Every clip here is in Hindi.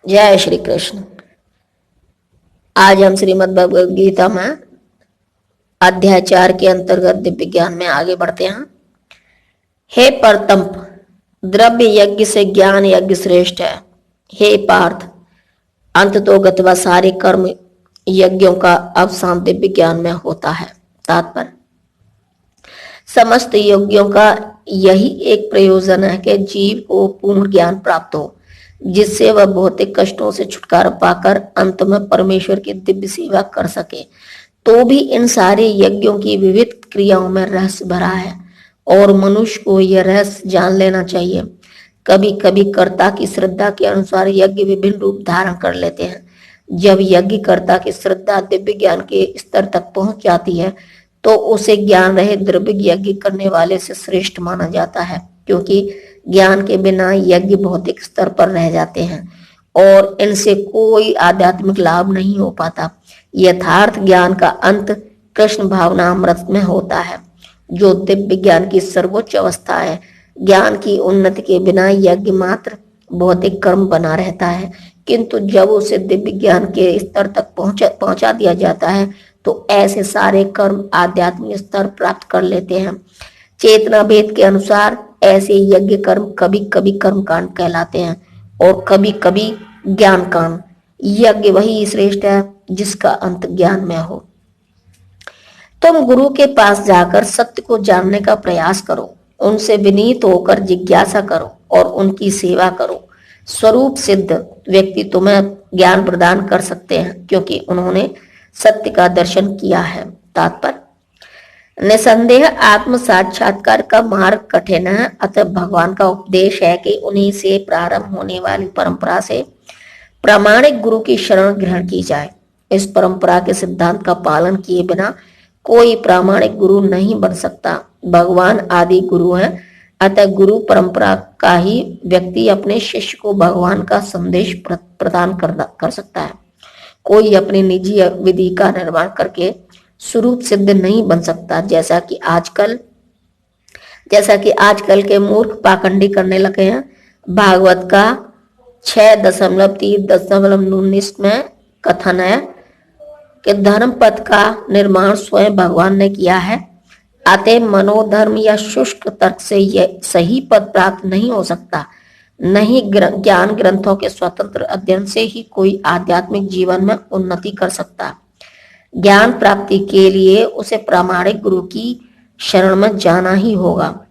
जय श्री कृष्ण। आज हम श्रीमद् भगवद गीता में अध्याय 4 के अंतर्गत दिव्य ज्ञान में आगे बढ़ते हैं। हे परतंप, द्रव्य यज्ञ से ज्ञान यज्ञ श्रेष्ठ है। हे पार्थ, अंत तो गत्वा सारे कर्म यज्ञों का अवसान दिव्य ज्ञान में होता है। तात्पर्य, समस्त यज्ञों का यही एक प्रयोजन है कि जीव को पूर्ण ज्ञान प्राप्त हो, जिससे वह भौतिक कष्टों से छुटकारा पाकर अंत में परमेश्वर की दिव्य सेवा कर सके। तो भी इन सारे यज्ञों की विविध क्रियाओं में रहस्य भरा है और मनुष्य को यह रहस्य जान लेना चाहिए। कभी कभी कर्ता की श्रद्धा के अनुसार यज्ञ विभिन्न रूप धारण कर लेते हैं। जब यज्ञकर्ता की श्रद्धा दिव्य ज्ञान के स्तर तक पहुंच जाती है तो उसे ज्ञान रहित द्रव्य यज्ञ करने वाले से श्रेष्ठ माना जाता है, क्योंकि ज्ञान के बिना यज्ञ भौतिक स्तर पर रह जाते हैं और इनसे कोई आध्यात्मिक लाभ नहीं हो पाता। यथार्थ ज्ञान का अंत कृष्ण भावनामृत में होता है, जो दिव्य ज्ञान की सर्वोच्च अवस्था है। ज्ञान की उन्नति के बिना यज्ञ मात्र भौतिक कर्म बना रहता है, किंतु जब उसे दिव्य ज्ञान के स्तर तक पहुंचा दिया जाता है तो ऐसे सारे कर्म आध्यात्मिक स्तर प्राप्त कर लेते हैं। चेतना भेद के अनुसार ऐसे यज्ञ कर्म कभी कभी कर्म कांड कहलाते हैं और कभी कभी ज्ञान कांड। यज्ञ वही श्रेष्ठ है जिसका अंत ज्ञान में हो। तुम गुरु के पास जाकर सत्य को जानने का प्रयास करो, उनसे विनीत होकर जिज्ञासा करो और उनकी सेवा करो। स्वरूप सिद्ध व्यक्ति तुम्हें ज्ञान प्रदान कर सकते हैं, क्योंकि उन्होंने सत्य का दर्शन किया है। तात्पर्य, निसंदेह आत्म साक्षात्कार का मार्ग कठिन है, अतः भगवान का उपदेश है कि उन्हीं से प्रारंभ होने वाली परंपरा से प्रामाणिक गुरु की शरण ग्रहण की जाए। इस परंपरा के सिद्धांत का पालन किए बिना कोई प्रामाणिक गुरु नहीं बन सकता। भगवान आदि गुरु हैं, अतः गुरु परंपरा का ही व्यक्ति अपने शिष्य को भगवान का संदेश प्रदान कर सकता है। कोई अपनी निजी विधि का निर्माण करके स्वरूप सिद्ध नहीं बन सकता, जैसा कि आजकल के मूर्ख पाखंडी करने लगे हैं। भागवत का 6.3.19 में कथन है कि धर्म पथ का निर्माण स्वयं भगवान ने किया है, अतः मनोधर्म या शुष्क तर्क से यह सही पद प्राप्त नहीं हो सकता। नहीं ज्ञान ग्रंथों के स्वतंत्र अध्ययन से ही कोई आध्यात्मिक जीवन में उन्नति कर सकता। ज्ञान प्राप्ति के लिए उसे प्रामाणिक गुरु की शरण में जाना ही होगा।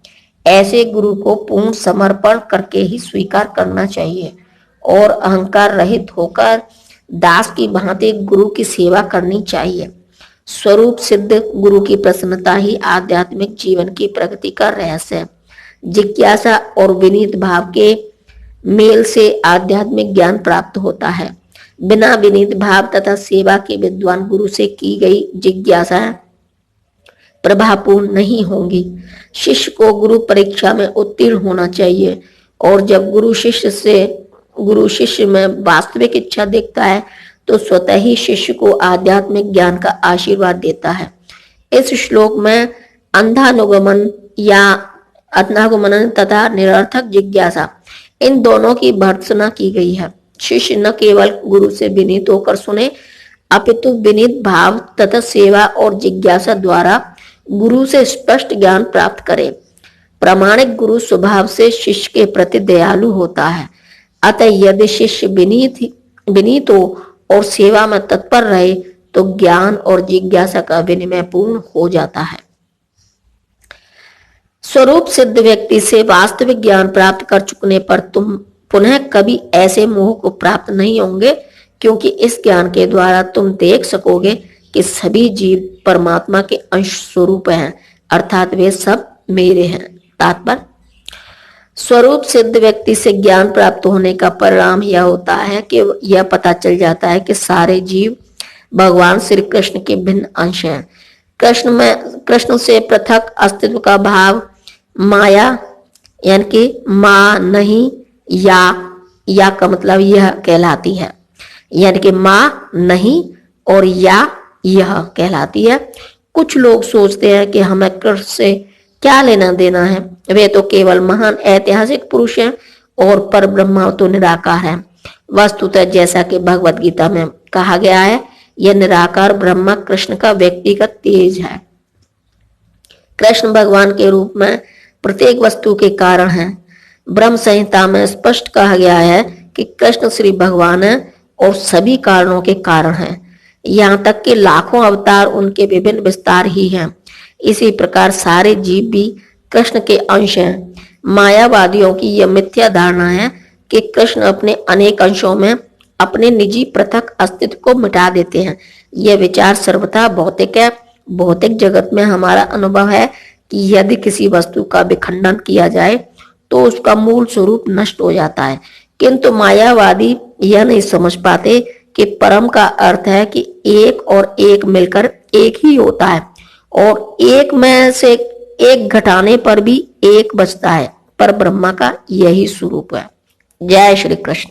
ऐसे गुरु को पूर्ण समर्पण करके ही स्वीकार करना चाहिए और अहंकार रहित होकर दास की भांति गुरु की सेवा करनी चाहिए। स्वरूप सिद्ध गुरु की प्रसन्नता ही आध्यात्मिक जीवन की प्रगति का रहस्य है। जिज्ञासा और विनीत भाव के मेल से आध्यात्मिक ज्ञान प्राप्त होता है। बिना विनीत भाव तथा सेवा के विद्वान गुरु से की गई जिज्ञासा प्रभावपूर्ण नहीं होंगी। शिष्य को गुरु परीक्षा में उत्तीर्ण होना चाहिए और जब गुरु शिष्य में वास्तविक इच्छा देखता है तो स्वतः ही शिष्य को आध्यात्मिक ज्ञान का आशीर्वाद देता है। इस श्लोक में अंधानुगमन या अनागमन तथा निरर्थक जिज्ञासा, इन दोनों की भर्त्सना की गई है। शिष्य न केवल गुरु से विनीत होकर सुने, अपितु विनीत भाव तथा सेवा और जिज्ञासा द्वारा गुरु से स्पष्ट ज्ञान प्राप्त करे। प्रामाणिक गुरु स्वभाव से शिष्य के प्रति दयालु होता है, अतः यदि शिष्य विनीत हो और सेवा में तत्पर रहे तो ज्ञान और जिज्ञासा का विनिमय पूर्ण हो जाता है। स्वरूप सिद्ध व्यक्ति से वास्तविक ज्ञान प्राप्त कर चुकने पर तुम पुनः कभी ऐसे मोह को प्राप्त नहीं होंगे, क्योंकि इस ज्ञान के द्वारा तुम देख सकोगे कि सभी जीव परमात्मा के अंश स्वरूप हैं, अर्थात वे सब मेरे हैं। तात्पर्य, स्वरूप सिद्ध व्यक्ति से ज्ञान प्राप्त होने का परिणाम यह होता है कि यह पता चल जाता है कि सारे जीव भगवान श्री कृष्ण के भिन्न अंश हैं। कृष्ण से पृथक अस्तित्व का भाव माया यानी कि माँ नहीं या का मतलब यह कहलाती है, यानी कि माँ नहीं और या यह कहलाती है। कुछ लोग सोचते हैं कि हमें कृष्ण से क्या लेना देना है, वे तो केवल महान ऐतिहासिक पुरुष हैं और पर ब्रह्मा तो निराकार है। वस्तुतः जैसा कि भगवत गीता में कहा गया है, यह निराकार ब्रह्मा कृष्ण का व्यक्तिगत तेज है। कृष्ण भगवान के रूप में प्रत्येक वस्तु के कारण है। ब्रह्म संहिता में स्पष्ट कहा गया है कि कृष्ण श्री भगवान है और सभी कारणों के कारण है। यहाँ तक कि लाखों अवतार उनके विभिन्न विस्तार ही हैं। इसी प्रकार सारे जीव भी कृष्ण के अंश हैं। मायावादियों की यह मिथ्या धारणा है कि कृष्ण अपने अनेक अंशों में अपने निजी पृथक अस्तित्व को मिटा देते हैं। यह विचार सर्वथा भौतिक है। भौतिक जगत में हमारा अनुभव है कि यदि किसी वस्तु का विखंडन किया जाए तो उसका मूल स्वरूप नष्ट हो जाता है, किंतु मायावादी यह नहीं समझ पाते कि परम का अर्थ है कि एक और एक मिलकर एक ही होता है और एक में से एक घटाने पर भी एक बचता है। पर ब्रह्मा का यही स्वरूप है। जय श्री कृष्ण।